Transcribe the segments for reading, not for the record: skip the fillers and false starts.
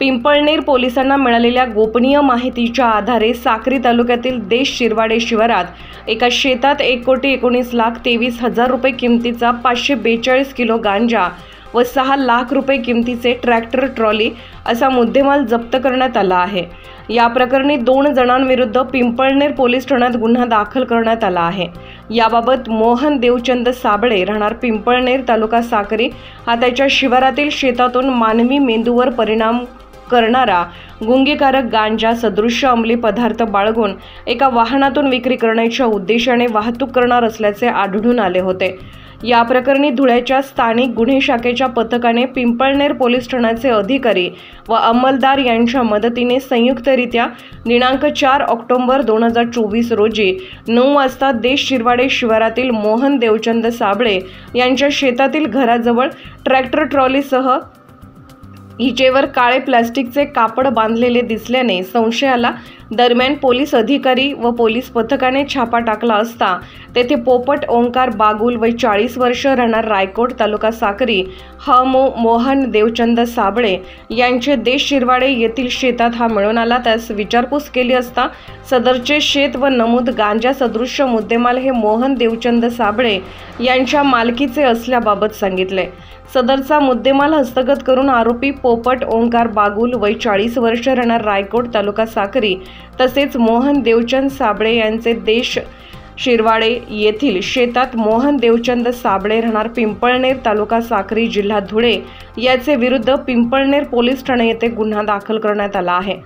पिंपळनेर पोलिसांना मिळालेल्या गोपनीय माहितीच्या आधारे साक्री तालुक्यातील देश शिरवाडे शिवारात एका शेतात 1,19,23,000 रुपये किमतीचा 542 किलो गांजा व 6 लाख रुपये किमतीचे ट्रॅक्टर ट्रॉली असा मुद्देमाल जप्त करण्यात आला आहे। या प्रकरणी 2 जणांविरुद्ध पिंपळनेर पोलीस ठाण्यात गुन्हा दाखल करण्यात आला आहे। याबाबत मोहन देवचंद साबळे राहणार पिंपळनेर तालुका साक्री हा त्याच्या शिवारातील शेतातून मानवी मेंदूवर परिणाम करणारा गुंगीकारक गांजा सदृश्य अंमली पदार्थ बाळगून एका वाहनातून विक्री करण्याच्या उद्देशाने वाहतूक करणार असल्याचे आढळून आले होते। या प्रकरणी धुळ्याच्या स्थानिक गुन्हे शाखेच्या पथकाने पिंपळनेर पोलीस ठाण्याचे अधिकारी व अंमलदार यांच्या मदतीने संयुक्तरित्या दिनांक 4 ऑक्टोबर 2024 रोजी 9 वाजता देश शिरवाडे शिवारातील मोहन देवचंद साबळे यांच्या शेतातील घराजवळ ट्रॅक्टर ट्रॉलीसह हिचेवर काळे प्लास्टिकचे कापड बांधलेले दिसल्याने संशय आला। दरम्यान पोलीस अधिकारी व पोलीस पथकाने छापा टाकला असता तेथे पोपट ओंकार बागुल वय 40 वर्ष राहणार रायकोट तालुका साक्री मोहन देवचंद साबळे यांचे देश शिरवाडे येथील शेतात हा मिळून आला। त्यास विचारपूस केली असता सदरचे शेत व नमूद गांजा सदृश्य मुद्देमाल हे मोहन देवचंद साबळे यांच्या मालकीचे असल्याबाबत सांगितले। सदरचा मुद्देमाल हस्तगत करून आरोपी पोपट ओंकार बागुल वय 40 वर्ष राहणार रायकोट तालुका साक्री तसेच मोहन देवचंद साबळे यांचे देश शिरवाडे येथील शेतात मोहन देवचंद साबळे राहणार पिंपळनेर तालुका साक्री जिल्हा धुळे याचे विरुद्ध पिंपळनेर पोलीस ठाणे येथे गुन्हा दाखल करण्यात आला आहे।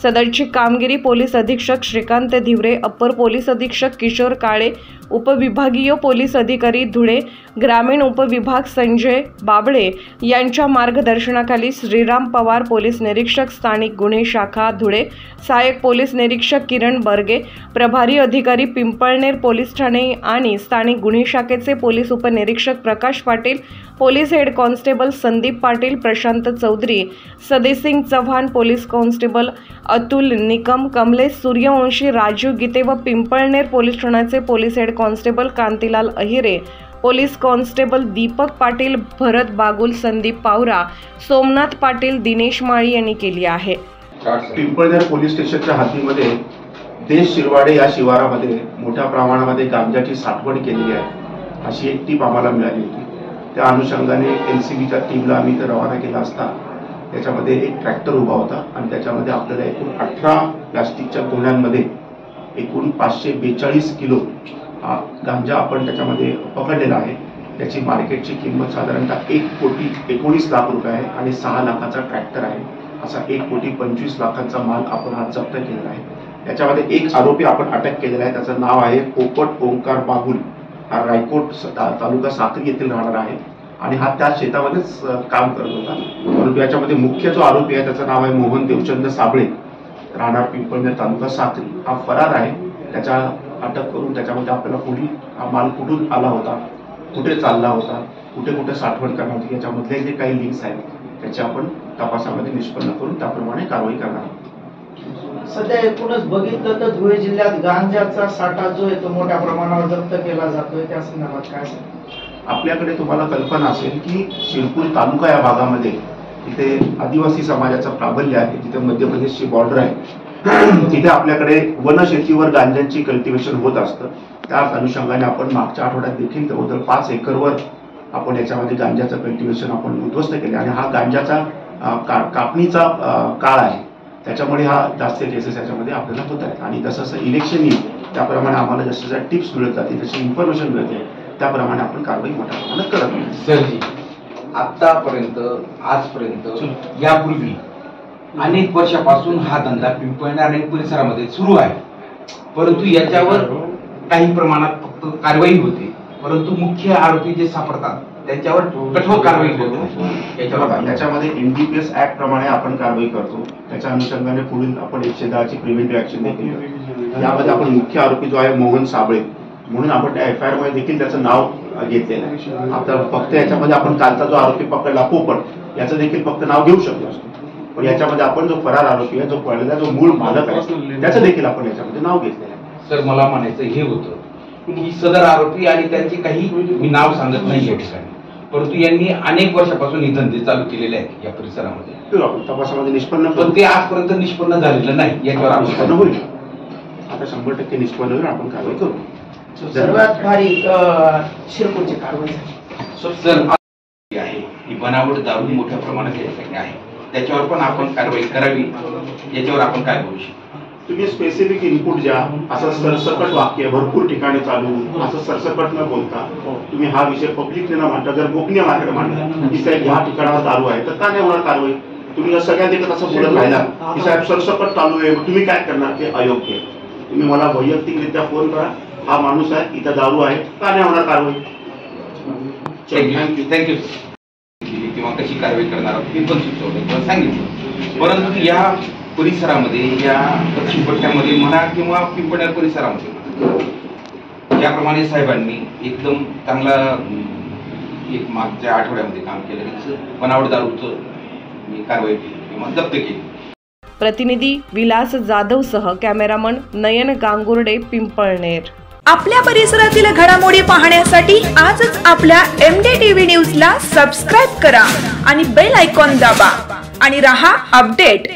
सदरची कामगिरी पोलीस अधीक्षक श्रीकांत धिवरे, अप्पर पोलीस अधीक्षक किशोर काळे, उपविभागीय पोलीस अधिकारी धुळे ग्रामीण उपविभाग संजय बाबळे यांच्या मार्गदर्शनाखाली श्रीराम पवार पोलीस निरीक्षक स्थानिक गुन्हे शाखा धुळे, सहाय्यक पोलीस निरीक्षक किरण बर्गे, प्रभारी अधिकारी पिंपळनेर पोलीस ठाणे आणि स्थानिक गुन्हे शाखेचे पोलीस उपनिरीक्षक Prakash Patil, police head constable Sandeep Patil, Prashant Chaudhari, Sadesing Chavan, police constable Atul Nikam, Kamlesh Suryavanshi, Rajiv Gite व पिंपळनेर पोलीस ठाण्याचे police head constable Kantilal Ahire, police constable Deepak Patil, Bharat Bagul, Sandeep Pawara, Somnath Patil, Dinesh Mali यांनी केली आहे। पिंपळनेर पोलीस स्टेशनच्या हद्दीमध्ये देश शिरवाडे या शिवारामध्ये मोठ्या प्रमाणामध्ये गांजाची साठवण केलेली आहे अशी एक टीप आम्हाला मिळाली होती। त्या अनुषंगाने एलसीबीच्या टीमला आम्ही इथे रवाना केला असता त्याच्यामध्ये एक ट्रॅक्टर उभा होता आणि त्याच्यामध्ये आपल्याला एकूण 18 प्लास्टिकच्या गोण्यांमध्ये एकूण 542 किलो गांजा आपण त्याच्यामध्ये पकडलेला आहे। त्याची मार्केटची किंमत साधारणतः 1,19,00,000 रुपये आहे आणि 6 लाखाचा ट्रॅक्टर आहे। असा 1,25,00,000चा माल आपण आज जप्त केलेला आहे। त्याच्यामध्ये एक आरोपी आपण अटक केलेला आहे, त्याचं नाव आहे पोपट ओंकार बागुल, हा रायकोट तालुका साक्री येथील राहणार आहे आणि हा त्या शेतामध्येच काम करत होता। परंतु याच्यामध्ये मुख्य जो आरोपी आहे त्याचं नाव आहे मोहन देवचंद साबळे राहणार पिंपळनेर तालुका साक्री, हा फरार आहे। त्याच्या अटक करून त्याच्यामध्ये आपल्याला पुढील हा माल कुठून आला होता, कुठे चालला होता, कुठे कुठे साठवण करणार होती, याच्यामधले जे काही लिंक्स आहेत त्याचे आपण तपासामध्ये निष्पन्न करून त्याप्रमाणे कारवाई करणार आहोत। सध्या एकूणच बघितलं तर धुळे जिल्ह्यात गांजाचा साठा जो आहे तो मोठ्या प्रमाणावर जप्त केला जातोय, त्या संदर्भात काय आपल्याकडे तुम्हाला कल्पना असेल की शिरपूर तालुका या भागामध्ये तिथे आदिवासी समाजाचं प्राबल्य आहे, तिथे मध्य प्रदेशची बॉर्डर आहे, तिथे आपल्याकडे वनशेतीवर गांजांची कल्टिवेशन होत असतं। त्या अनुषंगाने आपण मागच्या आठवड्यात देखील जवळजवळ 5 एकरवर आपण याच्यामध्ये गांजाचं कल्टिवेशन आपण उद्ध्वस्त केले आणि हा गांजाचा कापणीचा काळ आहे, त्याच्यामुळे हा जास्त केसेस याच्यामध्ये आपल्याला होत आहेत आणि जसं इलेक्शन येईल त्याप्रमाणे आम्हाला जसं टिप्स मिळत जातील, जशी इन्फॉर्मेशन मिळते त्याप्रमाणे आपण कारवाई मोठ्या प्रमाणात करत नाही। सरजी, आतापर्यंत आजपर्यंत यापूर्वी अनेक वर्षापासून हा धंदा पिंपळनेर आणि परिसरामध्ये सुरू आहे, परंतु याच्यावर काही प्रमाणात फक्त कारवाई होते, परंतु मुख्य आरोपी जे सापडतात त्यांच्यावर कठोर कारवाई होते। याच्यामध्ये एनडीपीएस ऍक्ट प्रमाणे आपण कारवाई करतो, त्याच्या अनुषंगाने पुढील आपण 110ची प्रिव्हेंटिव्ह ऍक्शन देखील यामध्ये आपण मुख्य आरोपी जो आहे मोहन साबळे म्हणून आपण त्या एफआयआर मध्ये देखील त्याचं नाव घेतलेलं आहे। आता फक्त याच्यामध्ये आपण कालचा जो आरोपी पकडला पोपट याचं देखील फक्त नाव घेऊ शकतो, पण याच्यामध्ये आपण जो फरार आरोपी आहे, जो पळलेला जो मूळ मालक आहे त्याचं देखील आपण याच्यामध्ये नाव घेतलेलं आहे। सर, मला म्हणायचं हे होतं की सदर आरोपी आणि त्यांचे काही मी नाव सांगत नाही या ठिकाणी, परंतु यांनी अनेक वर्षापासून ही धंदे चालू केलेले आहेत या परिसरामध्ये. आपण तपासामध्ये निष्पन्न पण ते आजपर्यंत निष्पन्न झालेलं नाही. याच्यावर निष्पन्न होईल, आता 100% निष्पन्न होईल, आपण कारवाई करू. सर्वात भारी शिरपूरची कारवाई सर आहे ही बनावट दारू मोठ्या प्रमाणात या ठिकाणी आहे, त्याच्यावर पण आपण कारवाई करावी. याच्यावर आपण काय बोलू शकतो? तुम्ही स्पेसिफिक इनपुट द्या. असं सरसकट वाक्य भरपूर ठिकाणी चालू, असं सरसकट न बोलता तुम्ही हा विषय पब्लिकने न मांडता जर गोपनीय मार्केट मांडला की साहेब ह्या ठिकाणावर दारू आहे, तर का नाही होणार कारवाई? तुम्ही जर सगळ्या देखत असं बोलत राहिला की साहेब सरसकट चालू आहे, तुम्ही काय करणार? ते अयोग्य आहे. तुम्ही मला वैयक्तिकरित्या फोन करा, हा माणूस आहे, इथं दारू आहे, का नाही होणार कारवाई? थँक्यू. किंवा कशी कारवाई करणार आहोत हे पण सुचवलं किंवा सांगितलं. परंतु या परिसरामध्ये, या पश्चिम पट्ट्यामध्ये म्हणा किंवा पिंपळनेर परिसरामध्ये ज्याप्रमाणे साहेबांनी एकदम चांगला एक मागच्या आठवड्यामध्ये काम केलं, बनावट दारूचं कारवाई केली किंवा जप्त केली. प्रतिनिधी विलास जाधवसह कॅमेरामन नयन गांगुर्डे, पिंपळनेर. आपल्या परिसरातील घडामोडी पाहण्यासाठी आजच आपल्या MDTV न्यूजला सबस्क्राईब करा आणि बेल आयकॉन दाबा आणि रहा अपडेट.